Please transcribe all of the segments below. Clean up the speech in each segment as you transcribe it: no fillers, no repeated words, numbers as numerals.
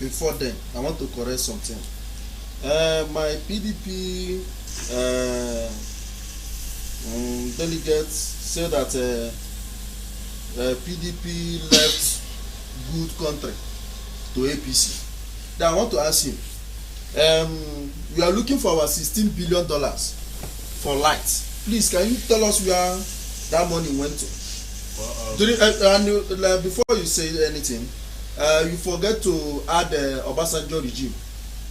before then, I want to correct something. My PDP delegates say that PDP left good country to APC. Then I want to ask him, we are looking for our $16 billion for light. Please, can you tell us where that money went to? Before you say anything, you forget to add the Obasanjo regime.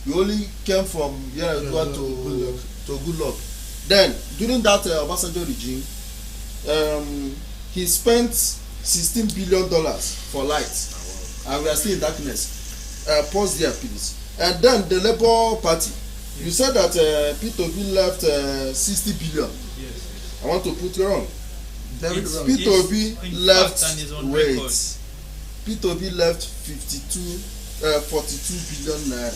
You only came from to Goodluck. Then during that Obasanjo regime, he spent $16 billion for light, and we are still in darkness. Pause there, please. And then the Labour Party, you said that P2B left 60 billion. Yes. I want to put you wrong. P2B left P2B left 42 billion naira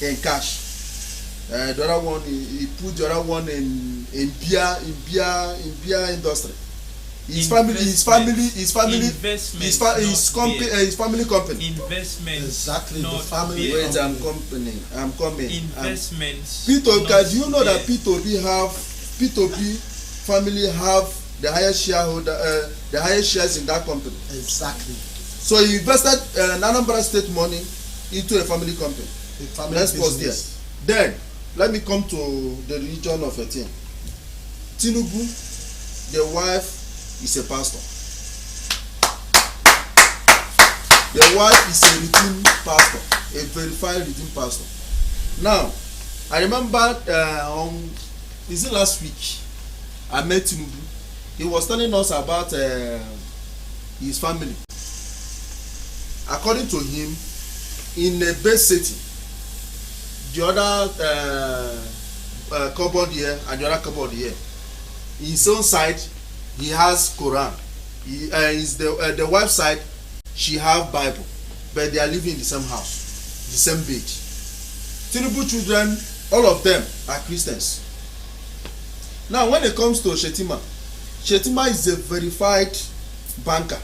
in cash. The other one, he put the other one in beer industry. His family company. Investment. Exactly. The family. Wait, I'm coming. Investments. P2B, do you know that P2B family have the highest the highest shares in that company? Exactly. So he invested Anambra State money into a family company. Let's pause there. Then let me come to the region of a thing. Tinubu, the wife is a pastor. The wife is a redeemed pastor, a verified redeemed pastor. Now, I remember is it last week I met Tinubu. He was telling us about his family. According to him, in a base setting, the other cupboard here and the other cupboard here, his own side he has Quran. The wife side she have Bible, but they are living in the same house, the same bed. Tinubu children, all of them are Christians. Now when it comes to Shetima is a verified banker.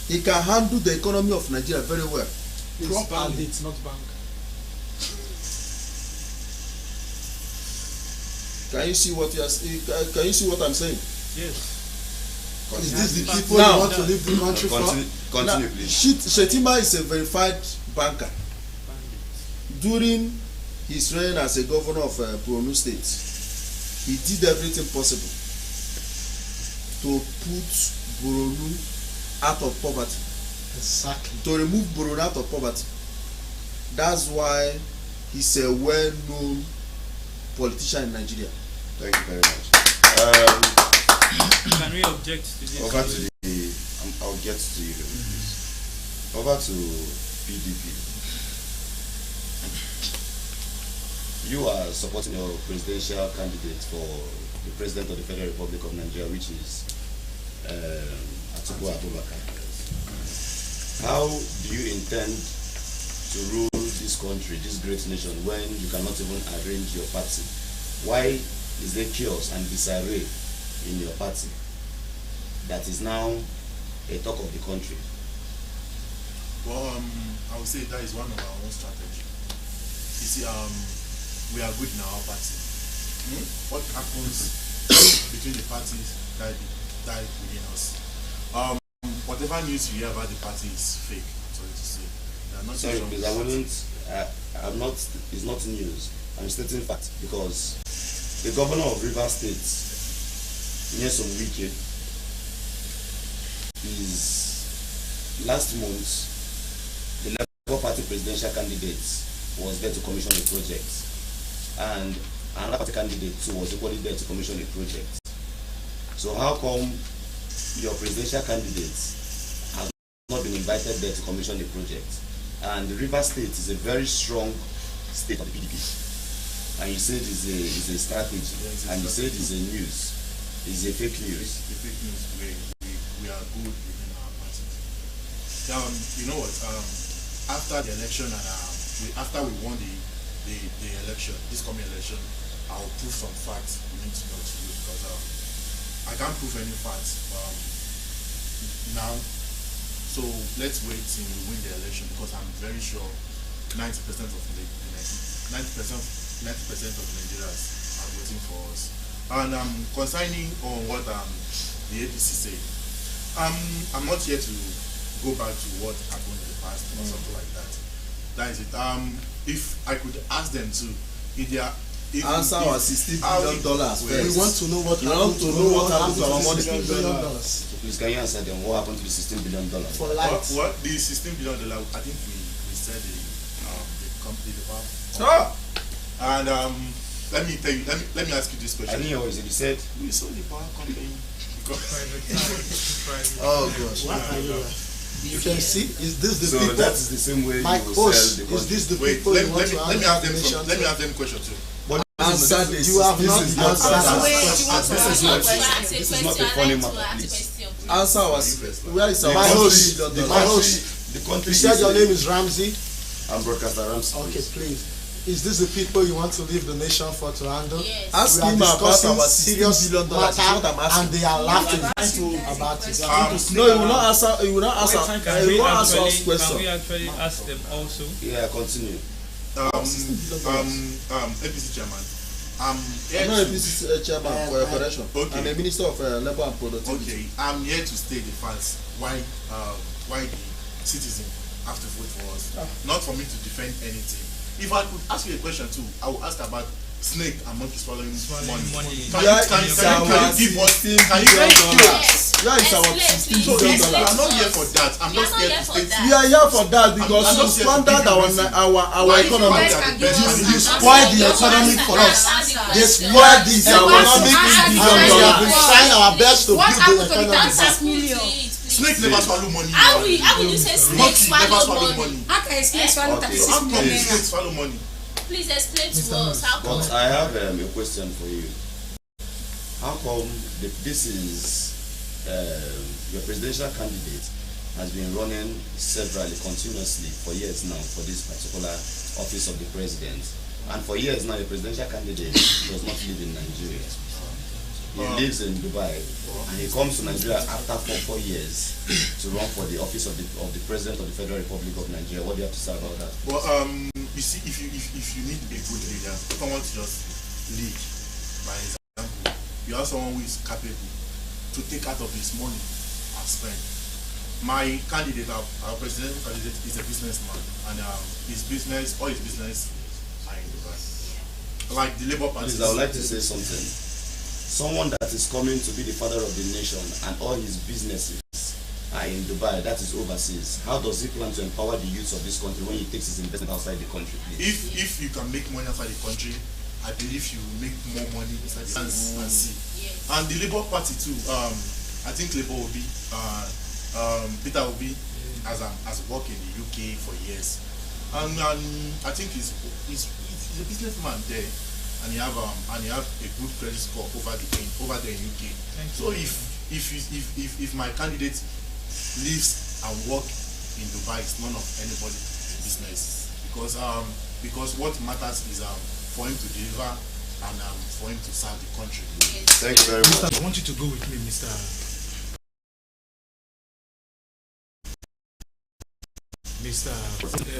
He can handle the economy of Nigeria very well. It's bandit, not bank. Can you see what can you see what I'm saying? Yes. Is this the people now, who want to leave the country for? Continue, please. Shetima is a verified banker. During his reign as a governor of Borno State, he did everything possible to put Borno out of poverty. Exactly. To remove Borno out of poverty. That's why he's a well-known politician in Nigeria. Thank you very much. Can we object to this? Over to the, I'll get to you, please. Over to PDP. You are supporting your presidential candidate for the President of the Federal Republic of Nigeria, which is Atiku Abubakar. How do you intend to rule this country, this great nation, when you cannot even arrange your party? Why is there chaos and disarray in your party that is now a talk of the country? Well, I would say that is one of our own strategy. You see, we are good in our party. What happens between the parties that within us? Whatever news you hear about the party is fake. Sorry to say. Sorry, because I'm not. It's not news. I'm stating fact because the governor of Rivers State, Nyesom Wike, is last month the Labour Party presidential candidate was there to commission a project, and another party candidate too was equally there to commission a project. So how come your presidential candidate has not been invited there to commission a project? And the Rivers State is a very strong state of the PDP. And you said it's a strategy, and you said it's a news, it's a fake news. The fake news. We are good within our party. You know what? After the election and after we won the election, this coming election, I will prove some facts we need to know to you because I can't prove any facts now. So let's wait till we win the election, because I'm very sure 90% of the 90% of Nigerians are voting for us. And concerning on what the APC said, I'm not here to go back to what happened in the past or something like that. That is it. If I could ask them to, if they are answer our $60 billion first. We want to know what happened to our money. $16 billion. So please, can you answer them? What happened to the $16 billion? For light. What the $16 billion? I think we said the company, the power. And let me tell you. Let me ask you this question. I didn't hear what you said. We sold the power company. Oh gosh. What are you? You can see, is this the So people? that is the same way My you will host, sell the is country. this the Wait, people you want to let me ask them nation let me to? ask them question too. Answer this. You have This not is not answered answer. This is not a funny matter, please. Answer our. Where is our My host, $60 billion? my host, The country you said is your name is Ramsey. I'm broadcaster Ramsey. Okay, please. Is this the people you want to leave the nation for to handle? Yes. Ask We are him about discussing our serious $16 billion. That's what I'm matter, and asking. they are laughing about it. No, he will not answer. He will not answer. He will not answer us Can we question. actually ask them also? Yeah, continue. APC chairman. I'm not a PCC chairman for your correction. Okay. I'm a minister of labor and productivity. Okay, I'm here to state the facts why the citizen have to vote for us, not for me to defend anything. If I could ask you a question too, I will ask about snake and monkey swallowing money. Can you give us? Can you Yes. Where is our Explain, $16 So please. billion? I'm not here for that. I'm You are just not here here to for state. that. We are here for that because I'm you not here to squandered give you reason. our Why economy. you guys are the best You candidate? spoiled the economy for us. They spoiled this our Economic $16 and we billion. have been trying our best to What build happened the to the economy. 36 million? Snake never swallow money. How will you say snake Monkey never swallow swallow money? money. How can I explain swallow Okay. 36 How come million snake naira? swallow money? Please explain to us how come. But I have a question for you. How come this is your presidential candidate has been running severally, continuously for years now for this particular office of the president, and for years now your presidential candidate does not live in Nigeria. He lives in Dubai, and he comes to Nigeria after 4 years to run for the office of the president of the Federal Republic of Nigeria. What do you have to say about that? Well, you see, if you need a good leader, you don't want to just lead by example. You have someone who is capable to take out of his money and spend. My candidate, our presidential candidate, is a businessman, and all his business are in Dubai. Like the Labour Party. Please, I would like to say something. Someone that is coming to be the father of the nation and all his businesses are in Dubai, that is overseas. How does he plan to empower the youth of this country when he takes his investment outside the country, please? If you can make money outside the country, I believe you will make more money inside the country and see. Yes. And the Labour Party too. I think Labour will be Peter Obi has worked in the UK for years, and I think he's a businessman there, and he have a good credit score over there in UK. So if my candidate lives and work in Dubai, it's none of anybody's business, because what matters is for him to deliver and for him to serve the country. Thank you very much. I want you to go with me, Mr.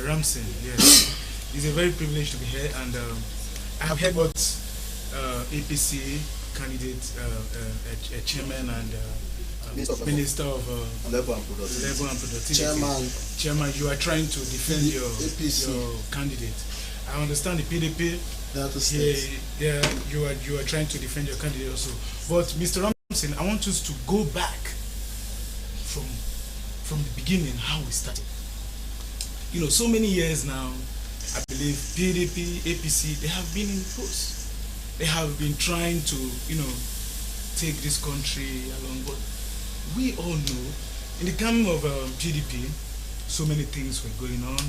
Ramsey. Yes, it's a very privilege to be here, and I have heard what APC candidate, chairman and Minister of Labor and productivity. Chairman, you are trying to defend your APC. your candidate. I understand the PDP. Yeah, you are trying to defend your candidate also. But Mr. Ramsey, I want us to go back from the beginning, how we started. You know, so many years now, I believe PDP, APC, they have been in post. They have been trying to, take this country along. But we all know, in the time of PDP, so many things were going on.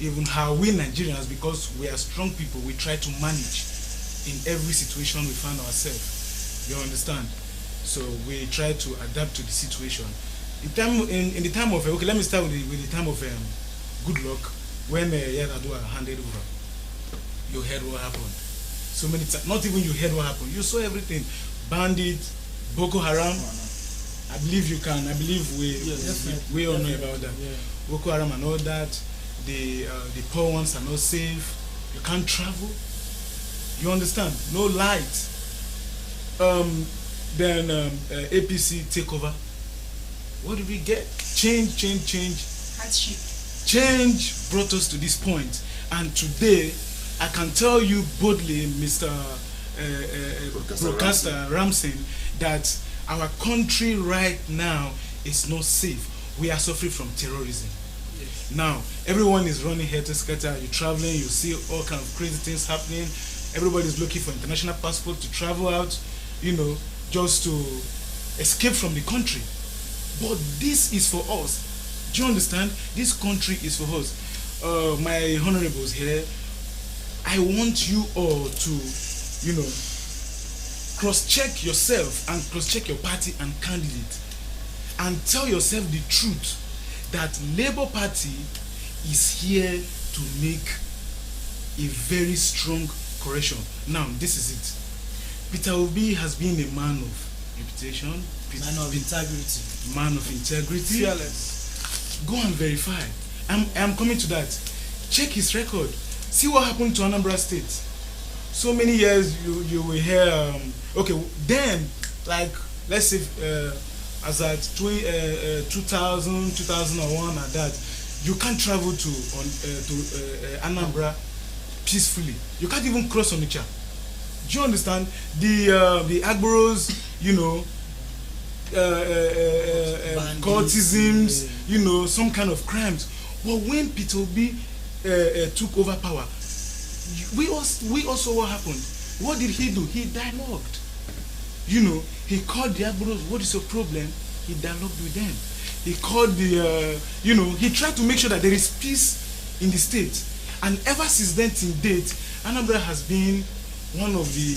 Even how we Nigerians, because we are strong people, we try to manage in every situation we find ourselves. You understand? So we try to adapt to the situation. In the time of okay, let me start with the time of good luck, when Yaradua handed over. You heard what happened. So many times, not even you heard what happened. You saw everything. Bandits, Boko Haram, I believe you can. I believe we all know about that. Yeah. Boko Haram and all that. The poor ones are not safe. You can't travel. You understand? No light. Then APC take over. What did we get? Change. Hardship. Change brought us to this point. And today, I can tell you boldly, Mr. Broadcaster Ramsey, that our country right now is not safe. We are suffering from terrorism. Yes. Now, everyone is running here to scatter. You're traveling, you see all kind of crazy things happening. Everybody's looking for international passport to travel out, just to escape from the country. But this is for us. Do you understand? This country is for us. My honorables here, I want you all to, cross-check yourself and cross-check your party and candidate and tell yourself the truth that Labour Party is here to make a very strong correction. Now, this is it. Peter Obi has been a man of reputation, man of integrity, fearless. Go and verify. I'm coming to that. Check his record. See what happened to Anambra State. So many years you will hear. Okay, then let's say as at 2000, 2001 and that, you can't travel to Anambra peacefully. You can't even cross Onitsha. Do you understand? The Agboros, cultisms, some kind of crimes. But when Peter Obi took over power, we also what happened? What did he do? He dialogued. He called the Agboros. What is your problem? He dialogued with them. He called he tried to make sure that there is peace in the state. And ever since then till date, Anambra has been one of the,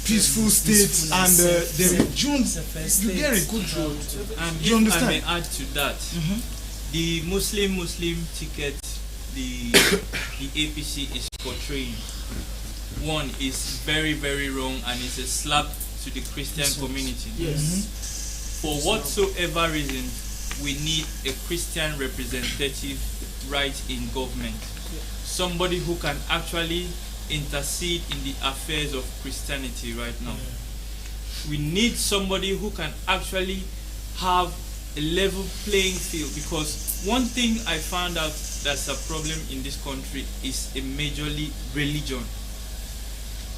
peaceful states, and you get it. And you understand? I may add to that, the Muslim ticket the APC is portraying, one is very, very wrong, and it's a slap to the Christian community. Yes. For whatsoever reason, we need a Christian representative right in government. Somebody who can actually intercede in the affairs of Christianity right now. We need somebody who can actually have a level playing field, because one thing I found out that's a problem in this country is a majorly religion.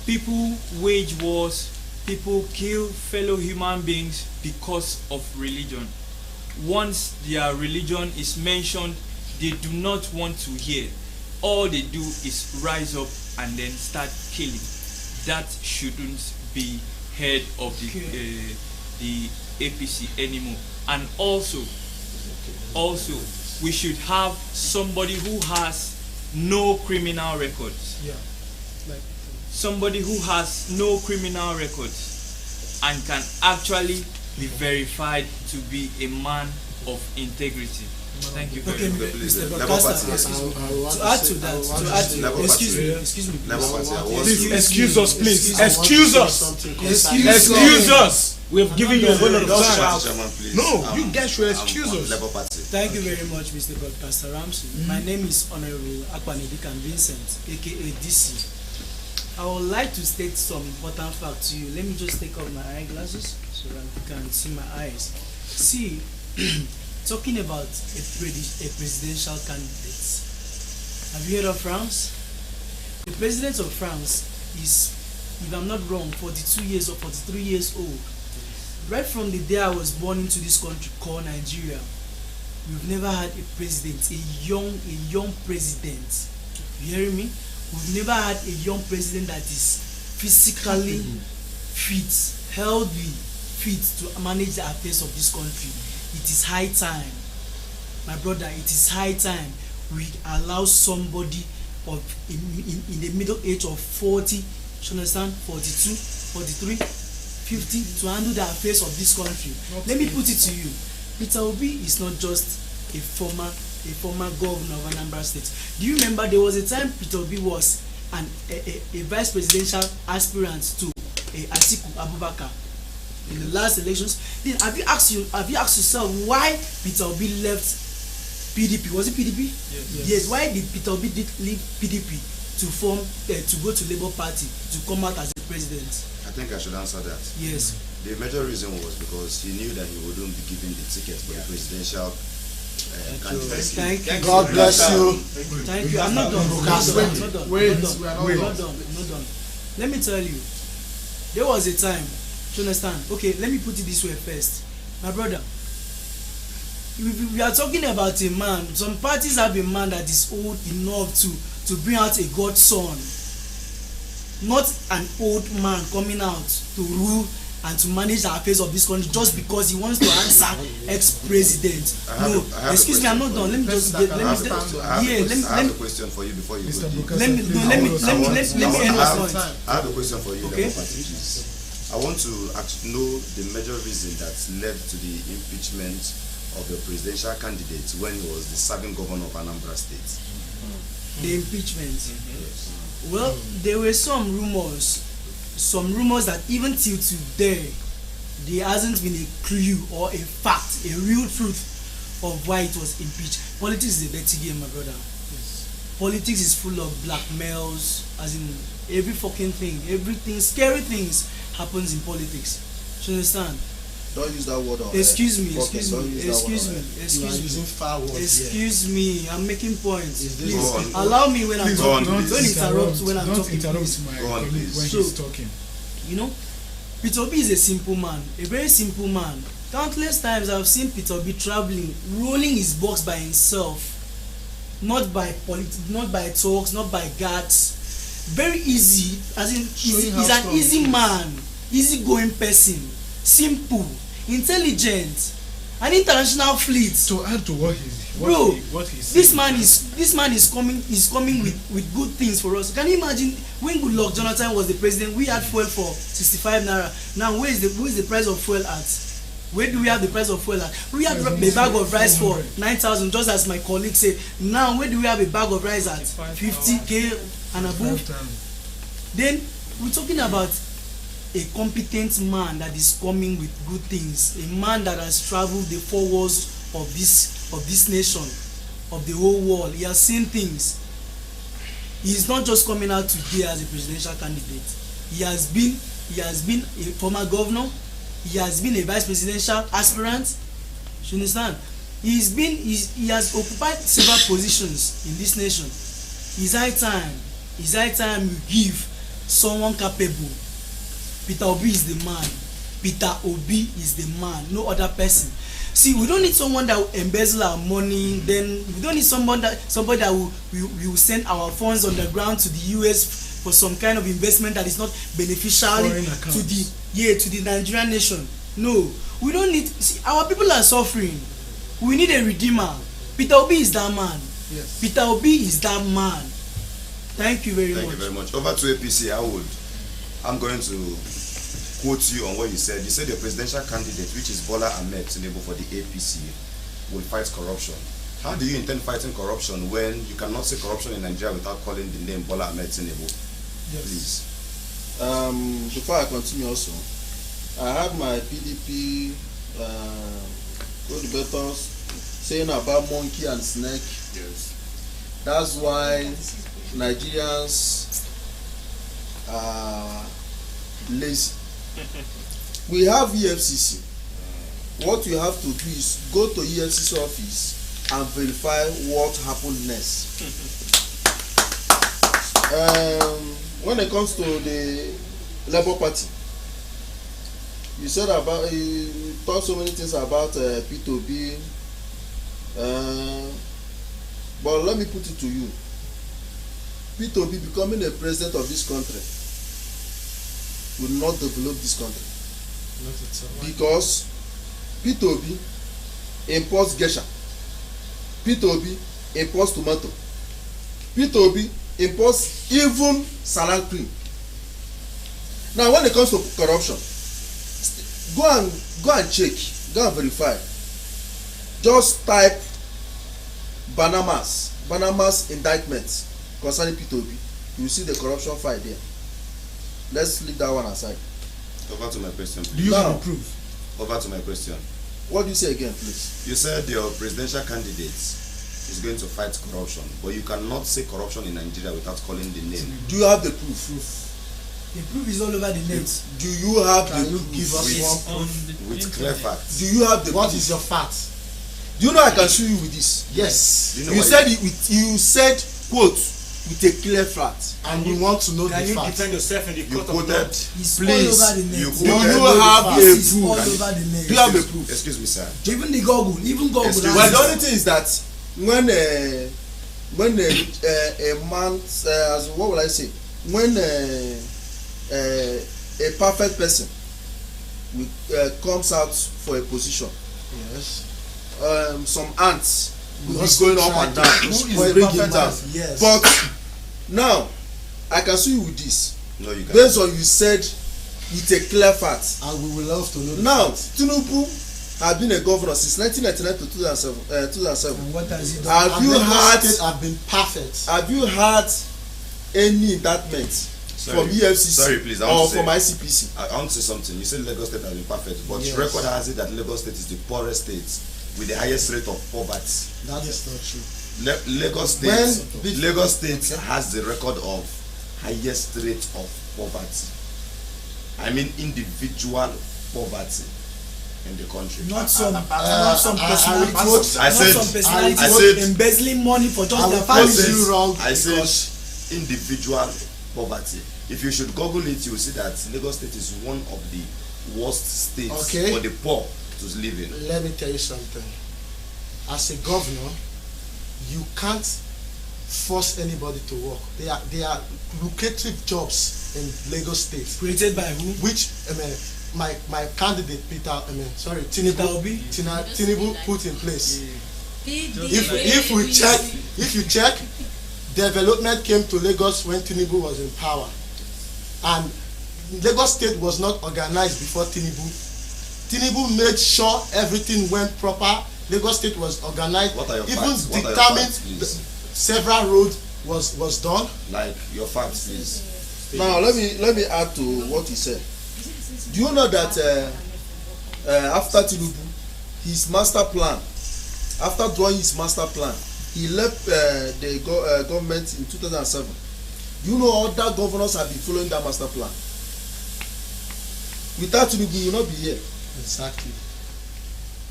People wage wars, people kill fellow human beings because of religion. Once their religion is mentioned, they do not want to hear. All they do is rise up and then start killing. That shouldn't be head of the APC anymore. And also we should have somebody who has no criminal records. Somebody who has no criminal records and can actually be verified to be a man of integrity. Thank you very much. Mr. Broadcaster, to add to that, excuse me. Please excuse us, please. Excuse us. We have given you a whole lot of time. No, you guys should excuse us. Thank you very much, Mr. Broadcaster Ramsey. My name is Honorable Akpanedikan Vincent, aka DC. I would like to state some important facts to you. Let me just take off my eyeglasses so that you can see my eyes. See, talking about a presidential candidate. Have you heard of France? The president of France is, if I'm not wrong, 42 years or 43 years old. Right from the day I was born into this country called Nigeria, we've never had a president, a young president. You hearing me? We've never had a young president that is physically fit, healthy, fit to manage the affairs of this country. It is high time, my brother, it is high time we allow somebody of in the middle age of 40, you understand, 42, 43, 50 to handle the affairs of this country. Let me put it to you. Peter Obi is not just a former governor of Anambra State. Do you remember there was a time Peter Obi was a vice presidential aspirant to Atiku Abubakar? in the last elections. Then have you asked yourself why Peter Obi left PDP? Was it PDP? Yes. Why did Peter Obi leave PDP to form to go to Labour Party to come out as the president? I think I should answer that. Yes. The major reason was because he knew that he wouldn't be given the ticket for the presidential candidacy. Thank you. God bless you. Thank you. I'm not done. Not done. Let me tell you, there was a time. Do you understand? Okay, let me put it this way first. My brother, we are talking about a man. Some parties have a man that is old enough to bring out a godson, not an old man coming out to rule and to manage the affairs of this country just because he wants to answer ex-president. No, excuse me, I'm not done. Let me just get. I have a question for you before you go. Let me end my point. I have a question for you. Okay. I want to know the major reason that led to the impeachment of the presidential candidate when he was the serving governor of Anambra State. The impeachment. Well, there were some rumors that even till today there hasn't been a clue or a fact, a real truth of why it was impeached. Politics is a dirty game, my brother. Yes. Politics is full of blackmails, as in every fucking thing, everything, scary things happens in politics. Do you understand? Don't use that word. Excuse me. Excuse me. I'm making points. Please allow me when I'm talking. Don't interrupt when I'm talking. Don't interrupt my colleague when he's talking. You know, Peter Obi is a simple man, a very simple man. Countless times I've seen Peter Obi traveling, rolling his box by himself, not by talks, not by guards. Very easy, as in he's an easy man, easy-going person, simple, intelligent, an international fleet. To add to what he's this man is coming with good things for us. Can you imagine when Goodluck Jonathan was the president, we had fuel for 65 naira. Now who is the price of fuel at? Where do we have the price of fuel at? We have a bag of rice for 9,000, just as my colleague said. Now where do we have a bag of rice at? 50k and above. Then we're talking about a competent man that is coming with good things, a man that has traveled the four walls of this nation, of the whole world. He has seen things. He is not just coming out today as a presidential candidate. He has been a former governor. He has been a vice presidential aspirant. You understand? He has occupied several positions in this nation. It's high time you give someone capable. Peter Obi is the man. Peter Obi is the man, no other person. See, we don't need someone that will embezzle our money. Then we don't need somebody that will send our funds on the ground to the US for some kind of investment that is not beneficial to the Nigerian nation. No, we don't need. See, our people are suffering. We need a redeemer. Peter Obi is that man. Yes. Peter Obi is that man. Thank you very much. Thank you very much. Over to APC, I'm going to quote you on what you said. You said the presidential candidate, which is Bola Ahmed Tinubu for the APC, will fight corruption. How do you intend fighting corruption when you cannot say corruption in Nigeria without calling the name Bola Ahmed Tinubu? Yes. Please. Before I continue also, I had my PDP co-debaters saying about monkey and snake. Yes. That's why Nigerians are lazy. We have EFCC. What you have to do is go to EFCC office and verify what happened next. When it comes to the Labour Party, you said about you talked so many things about P2B, but let me put it to you. P2B becoming a president of this country will not develop this country. Not at all. Because P2B imports geisha, P2B imports tomato, P2B imports even salad cream. Now when it comes to corruption, go and check, go and verify. Just type Banama's indictments concerning P2B. You will see the corruption file there. Let's leave that one aside. Over to my question, Do please. you Now- have the proof? Over to my question. What do you say again, please? You said your presidential candidate is going to fight corruption, but you cannot say corruption in Nigeria without calling the name. Do you have the proof? The proof is all over the net. Do you have Can the you proof? give us With- one On proof? the With clear internet. facts. Do you have the What proof? is your fact? Do you know I can sue you with this? Yes. Do you know You why said it with, you said quote with a clear fact. And we want to know Can the you fact. defend yourself in the you court of law? quoted? It's Please, all over the net. you Do you quoted- have a This is all proof? over the net. Do you have a proof? Excuse me, sir. Even the Google, Excuse Well, me. the only thing is that when a man, as what will I say, when a perfect person comes out for a position, Yes. some ants will be Just going up try and to- down. Who is for a bringing perfect down? man. Yes. But now, I can sue you with this. No, you can't. Based on you said with a clear fact. And we will love to know the Now, fact. Tinubu has been a governor since 1999 to 2007. And what has he done? Have And you Lagos had State have been perfect. have you had any indictment from EFCC Sorry, please. I or want to from say, ICPC? I want to say something. You said Lagos State has been perfect, but Yes. record has it that Lagos State is the poorest state with the highest rate of poverty. That is not true. Lagos State has the record of highest rate of poverty. I mean individual poverty in the country. Not some I personality. quote- I said- Not some personality I said- embezzling money for just I their will family. quote you wrong I said because individual poverty. If you should Google it, you will see that Lagos State is one of the worst states Okay. for the poor to live in. let me tell you something. As a governor, you can't force anybody to work. They are lucrative jobs in Lagos State, Created by who? which my candidate Peter Tinubu Obi? Tinubu put in place. If If you check, development came to Lagos when Tinubu was in power, and Lagos State was not organized before Tinubu. Tinubu made sure everything went proper. Lagos State was organized. What are your Even facts? What are your determined facts, please? several roads was done. Like your facts, please. Now let me add to what he said. Do you know that after Tinubu, his master plan, after drawing his master plan, he left the government in 2007. Do you know other governors have been following that master plan? Without Tinubu, you will not be here. Exactly.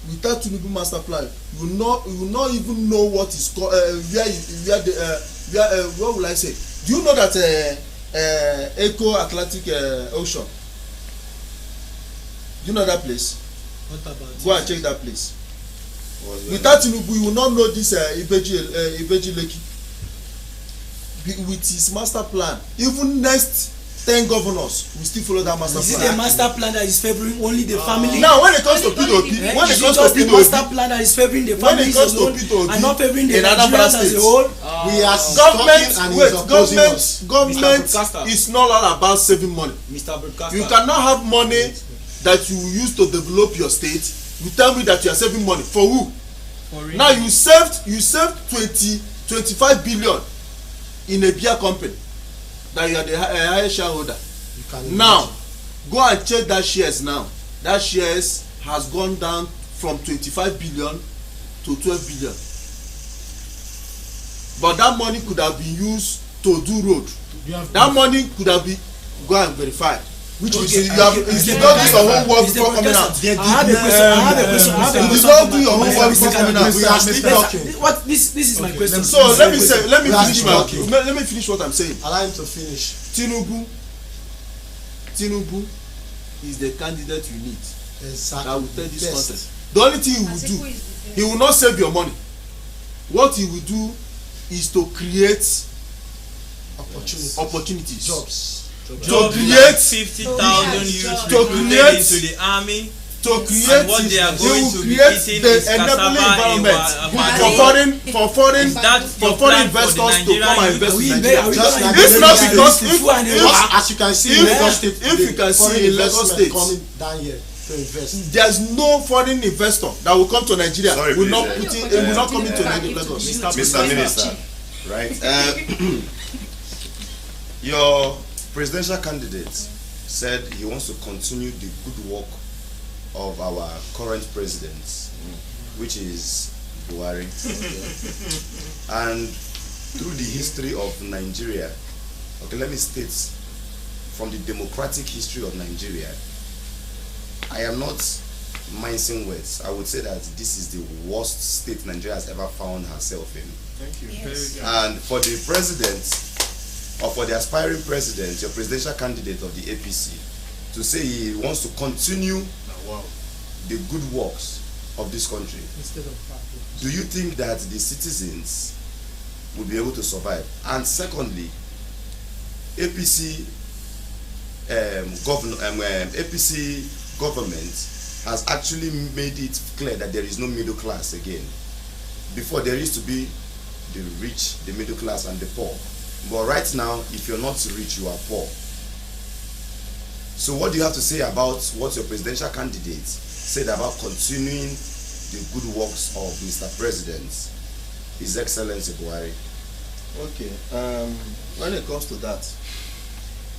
Without Tinubu master plan, you will not even know what is called what will I say? Do you know that Eco Atlantic Ocean? Do you know that place? What about Go and check that place. Was your Without Tinubu, you will not know this Ibeji Lekki. With his master plan, even next 10 governors will still follow that master Is it a plan. master plan that is favoring only the family? Now, when it comes to Only P2P, the- when it Is comes it to just a master P2P, plan that is favoring the when it families comes to alone P2P and not favoring the in Anambra Nigerians as State, a whole? We are government, talking and wait, he's opposing us. government Broadcaster. is not all about saving money. Mr. Broadcaster. You cannot have money that you use to develop your state. You tell me that you are saving money for who? Now you saved 25 billion in a beer company that you are the highest shareholder. You can Now go and check that shares now. That shares has gone down from 25 billion to 12 billion. But that money could have been used to do road. That money could have been go and verify. Which Okay, is you have you did not do your own work Mr. before coming out. Broadcaster, I have a question. You did not do your own work before coming out. We are still talking. What this is my question. So let me We are finish still talking. let me finish what I'm saying. Allow him to finish. Tinubu is the candidate you need Exactly. that will tell this Best. content. The only thing he will do, he will not save your money. What he will do is to create opportunities. Jobs. Jobs create- like 50,000 youths To recruited create- into the army. To create, And what they are he going will to be create eating the is enabling cassava, environment Iwa, for foreign Is that for your foreign plan for the investors to come and Nigerian invest Are we in in Nigeria. are we Just gonna like It's invest not in because this if- food and if- a- As you can see in if- Lagos State if today, you can see foreign in Lagos investment State, coming down here to invest. There's no foreign investor that will come to Nigeria. Sorry, will please, not eh, put in, eh, will not come eh, into eh, Lagos. Mr. Minister, right? Your presidential candidate said he wants to continue the good work of our current president, which is Buhari. And through the history of Nigeria, okay, let me state from the democratic history of Nigeria, I am not mincing words. I would say that this is the worst state Nigeria has ever found herself in. Thank you. Yes. Very good. And for the president, or for the aspiring president, your presidential candidate of the APC, to say he wants to continue Now, wow. the good works of this country, Instead of bad. do you think that the citizens will be able to survive? And secondly, APC APC government has actually made it clear that there is no middle class again. Before, there used to be the rich, the middle class, and the poor. But right now, if you're not rich, you are poor. So what do you have to say about what your presidential candidate said about continuing the good works of Mr. President, His Excellency Buhari? Okay, when it comes to that,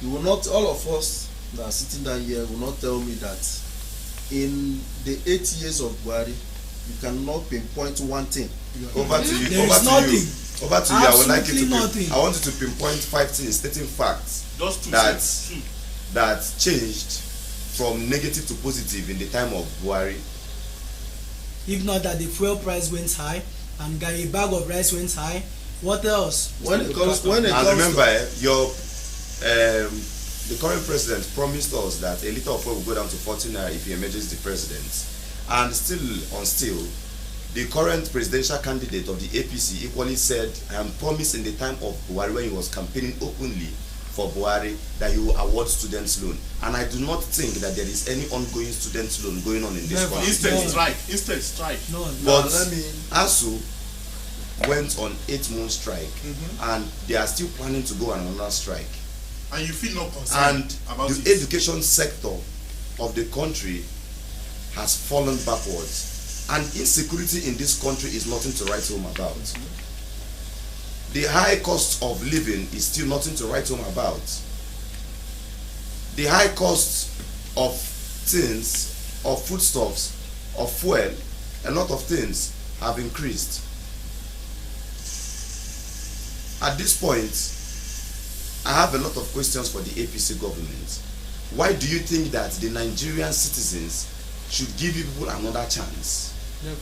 you will not, all of us that are sitting down here will not tell me that in the 8 years of Buhari, you cannot pinpoint one thing. Over to you. There Over is to nothing. you. Over to you. I would like you to. Absolutely nothing. I want you to pinpoint 5 things, stating facts Just two. that Two. that changed from negative to positive in the time of Buhari. If not that the fuel price went high and a bag of rice went high, what else? When it comes And to, remember, the current president promised us that a liter of oil will go down to 14 naira if he emerges the president. And still, the current presidential candidate of the APC equally said and promised in the time of Buhari, when he was campaigning openly for Buhari, that he will award students loan. And I do not think that there is any ongoing student loan going on in this Never. country. Instead strike. No, no. But let me, ASU went on 8-month strike, and they are still planning to go on another strike. And you feel not concerned And about the it. education sector of the country has fallen backwards, and insecurity in this country is nothing to write home about. The high cost of living is still nothing to write home about. The high cost of things, of foodstuffs, of fuel, a lot of things have increased. At this point, I have a lot of questions for the APC government. Why do you think that the Nigerian citizens should give people another chance? Never.